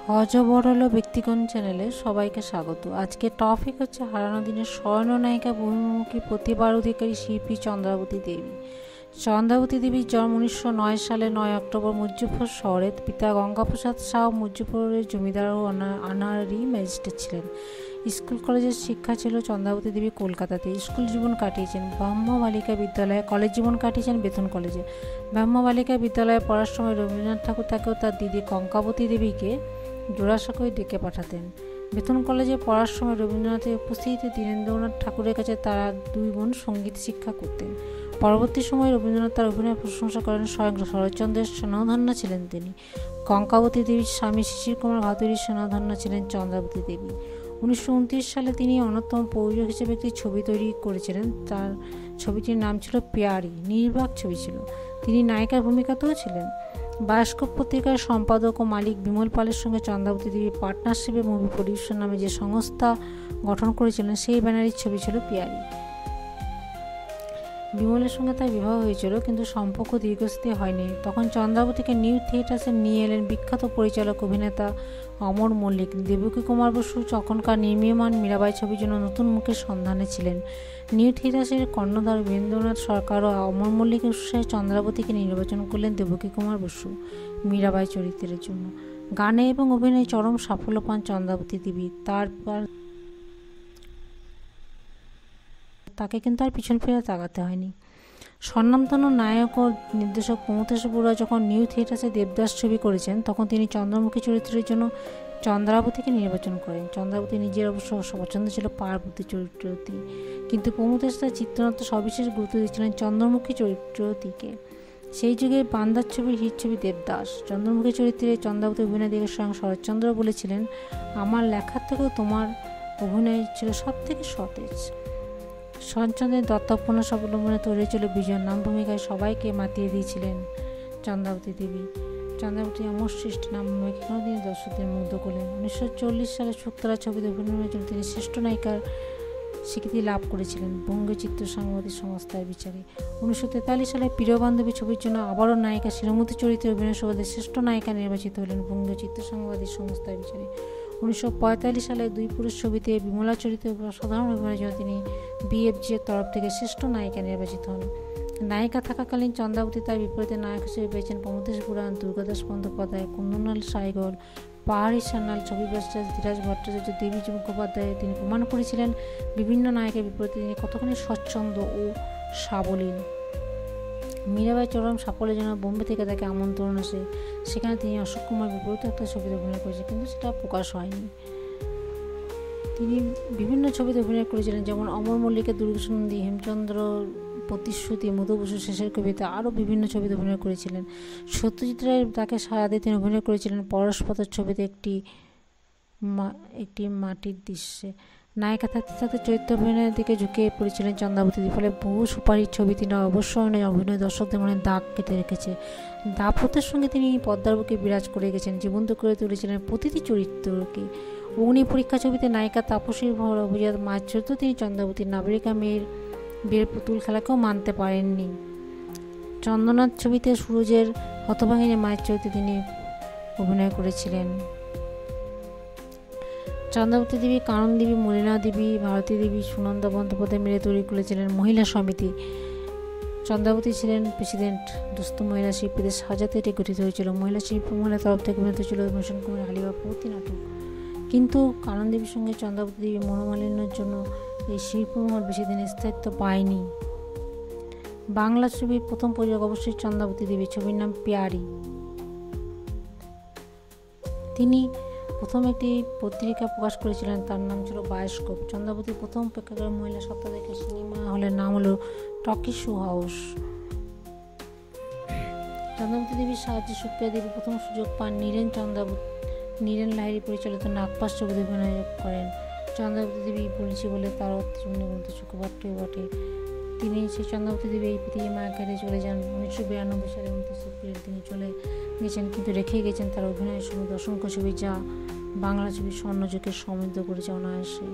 অজবরল ব্যক্তিগণ চ্যানেলে সবাইকে স্বাগত। আজকে টপিক হচ্ছে হারানো দিনের স্বর্ণ নায়িকা বহুমুখী প্রতিভার অধিকারী শিল্পী চন্দ্রাবতী দেবী। চন্দ্রাবতী দেবীর জন্ম 1909 সালে 9 অক্টোবর মুজফ্ফর শহরে। পিতা গঙ্গাপ্রসাদ শাহ মুজফ্ফরের জমিদার ও অনারারি ম্যাজিস্ট্রেট ছিলেন। স্কুল কলেজের শিক্ষা ছিল চন্দ্রাবতী দেবী কলকাতাতে। স্কুল জীবন কাটিয়েছেন ব্রহ্ম বালিকা বিদ্যালয়ে, কলেজ জীবন কাটিয়েছেন বেতন কলেজে। ব্রহ্ম বালিকা বিদ্যালয়ে পড়ার সময় রবীন্দ্রনাথ ঠাকুর তাকেও তার দিদি কঙ্কাবতী দেবীকে জোড়াসাঁকোয় ডেকে পাঠাতেন। বেতন কলেজে পড়ার সময় রবীন্দ্রনাথের উপস্থিতিতে দীনেন্দ্রনাথ ঠাকুরের কাছে তারা দুই বোন সঙ্গীত শিক্ষা করতেন। পরবর্তী সময়ে রবীন্দ্রনাথ তার অভিনয়ের প্রশংসা করেন। স্বয়ং শরৎচন্দ্রের স্নেহধন্যা ছিলেন তিনি। কঙ্কাবতী দেবীর স্বামী শিশির কুমার ভাদুরীর স্নেহধন্যা ছিলেন চন্দ্রাবতী দেবী। 1929 সালে তিনি অন্যতম প্রযোজক হিসেবে একটি ছবি তৈরি করেছিলেন। তার ছবিটির নাম ছিল পেয়ারি। নির্বাক ছবি ছিল। তিনি নায়িকার ভূমিকাতেও ছিলেন। বায়োস্কোপ পত্রিকার সম্পাদক ও মালিক বিমল পালের সঙ্গে চন্দ্রাবতী দেবী পার্টনারশিপে মুভি প্রডিউশন নামে যে সংস্থা গঠন করেছিলেন, সেই ব্যানারের ছবি ছিল পেয়ারি। বিমলের সঙ্গে তার বিবাহ হয়েছিল, কিন্তু সম্পর্ক দীর্ঘস্থায়ী হয়নি। তখন চন্দ্রাবতীকে নিউ থিয়েটার্সে নিয়ে এলেন বিখ্যাত পরিচালক অভিনেতা অমর মল্লিক। দেবকী কুমার বসু তখনকার নির্মীয়মান মীরাবাই ছবির জন্য নতুন মুখের সন্ধানে ছিলেন। নিউ থিয়েটার্সের কর্ণধার বীরেন্দ্রনাথ সরকার ও অমর মল্লিকের উৎসাহে চন্দ্রাবতীকে নির্বাচন করলেন দেবকী কুমার বসু মীরাবাই চরিত্রের জন্য। গানে এবং অভিনয়ে চরম সাফল্য পান চন্দ্রাবতী দেবী। তারপর তাকে কিন্তু আর পিছন ফিরে তাকাতে হয়নি। স্বনামধন্য নায়ক ও নির্দেশক প্রমথেশ বড়ুয়া যখন নিউ থিয়েটার্সে দেবদাস ছবি করেছেন, তখন তিনি চন্দ্রমুখী চরিত্রের জন্য চন্দ্রাবতীকে নির্বাচন করেন। চন্দ্রাবতী নিজের অবশ্য পছন্দ ছিল পার্বতী চরিত্রটি, কিন্তু প্রমথেশ তার চিত্রনাট্যে সবিশেষ গুরুত্ব দিয়েছিলেন চন্দ্রমুখী চরিত্রটিকে। সেই যুগে বান্দার ছবির হিট ছবি দেবদাস। চন্দ্রমুখী চরিত্রে চন্দ্রাবতী অভিনয় দেখে স্বয়ং শরৎচন্দ্র বলেছিলেন, আমার লেখার থেকেও তোমার অভিনয় ছিল সব থেকে সতেজ। শরৎচন্দ্রের দত্তপন্যাস অবলম্বনে তৈরি ছিল বিজয়ের নাম ভূমিকায় সবাইকে মাতিয়ে দিয়েছিলেন চন্দ্রাবতী দেবী। চন্দ্রাবতী অমর সৃষ্টি নাম ভূমিকা তিনি দর্শকদের মুগ্ধ করলেন। 1940 সালে শুক্তারা ছবিতে অভিনয়ের জন্য তিনি শ্রেষ্ঠ নায়িকার স্বীকৃতি লাভ করেছিলেন বঙ্গচিত্র সাংবাদিক সংস্থার বিচারে। 1943 সালে প্রিয় বান্ধবী ছবির জন্য আবারও নায়িকা শিরোমতি চরিত্রে অভিনয় সুবাদে শ্রেষ্ঠ নায়িকা নির্বাচিত হলেন বঙ্গচিত্র সাংবাদিক সংস্থার বিচারে। 1945 সালে দুই পুরুষ ছবিতে বিমলা চরিত্রে অসাধারণ অভিনয়ের জন্য তিনি বিএফজি এর তরফ থেকে শ্রেষ্ঠ নায়িকা নির্বাচিত হন। নায়িকা থাকাকালীন চন্দ্রাবতী তার বিপরীতে নায়ক হিসেবে পেয়েছেন প্রমথেশ পুরাণ, দুর্গাদাস বন্দ্যোপাধ্যায়, কুন্দলাল সাইগল, পাহাড়ি সান্যাল, ছবি ব্যাসরাজ, ধীরাজ ভট্টাচার্য, দেবী মুখোপাধ্যায়। তিনি প্রমাণ করেছিলেন বিভিন্ন নায়কের বিপরীতে তিনি কতখানি স্বচ্ছন্দ ও সাবলীল। মীরাবাই চরম সাফল্যের জন্য বোম্বে থেকে তাকে আমন্ত্রণ আসে। সেখানে তিনি অশোক কুমার বিপরীতে একটা ছবিতে অভিনয় করেছেন, কিন্তু সেটা প্রকাশ হয়নি। তিনি বিভিন্ন ছবিতে অভিনয় করেছিলেন, যেমন অমর মল্লিকের দুর্গসন্ধি, হেমচন্দ্র প্রতিশ্রুতি, মধু বসু শেষের কবিতা, আরও বিভিন্ন ছবিতে অভিনয় করেছিলেন। সত্যজিৎ রায়ের তাকে সাড়া দিয়ে তিনি অভিনয় করেছিলেন পরশপথের ছবিতে একটি মাটির দৃশ্যে। নায়িকা থাকতে থাকতে চরিত্র অভিনয়ের দিকে ঝুঁকে পড়েছিলেন চন্দ্রাবতী। ফলে বহু সুপারহিট ছবি তিনি অবশ্যই অভিনয় দর্শকদের মনে দাগ কেটে রেখেছে। দাপটের সঙ্গে তিনি পদ্মার বুকে বিরাজ করে গেছেন, জীবন্ত করে তুলেছিলেন প্রতিটি চরিত্রকে। অগ্নি পরীক্ষা ছবিতে নায়িকা তাপসীর অভিজাত মায়ের চরিত্র তিনি চন্দ্রাবতীর নাগরিকা মেয়ের বিয়ের পুতুল খেলাকেও মানতে পারেননি। চন্দ্রনাথ ছবিতে সুরজের হতভাগিনী মায়ের চরিত্রে তিনি অভিনয় করেছিলেন। চন্দ্রাবতী দেবী, কানন দেবী, মলিনা দেবী, ভারতী দেবী, সুনন্দা বন্দ্যোপাধ্যায় মিলে তৈরি করেছিলেন মহিলা সমিতি। চন্দ্রাবতী ছিলেন প্রেসিডেন্ট। দুস্থ মহিলা শিল্পীদের সাজাতে এটি গঠিত হয়েছিল। মহিলা শিল্পী মহিলার তরফ থেকে অভিনেতা ছিল ভূষণ কুমার, আলিবা প্রভৃতি নাটক। কিন্তু কানন দেবীর সঙ্গে চন্দ্রাবতী দেবীর মনোমালিন্যের জন্য এই শিল্পমহল বেশি দিন স্থায়িত্ব পায়নি। বাংলা ছবির প্রথম পরিচালক অবশ্যই চন্দ্রাবতী দেবী। ছবির নাম পেয়ারি। তিনি প্রথম একটি পত্রিকা প্রকাশ করেছিলেন, তার নাম ছিল বায়োস্কোপ। চন্দ্রাবতীর প্রথম প্রেক্ষাগৃহ মহিলা সত্ত্বাধিকারী সিনেমা হলের নাম হলো টকি শো হাউস। চন্দ্রাবতী দেবীর সাহায্যে সুপ্রিয়া দেবী প্রথম সুযোগ পান। নীরেন লাহিড়ী পরিচালিত নাগপাশ ছবিতে অভিনয় করেন। চন্দ্রাবতী দেবী বলেছি বলে তার অর্থ চক্রবর্তীও বটে। তিনি সেই চন্দ্রাবতী দেবী এই পৃথিবী মায়া ঘাটে চলে যান। 1992 সালে 29 এপ্রিল তিনি চলে গেছেন, কিন্তু রেখে গেছেন তার অভিনয়ের সময় অসংখ্য ছবি, যা বাংলা ছবির স্বর্ণযুগকে সমৃদ্ধ করেছে অনায়াসে।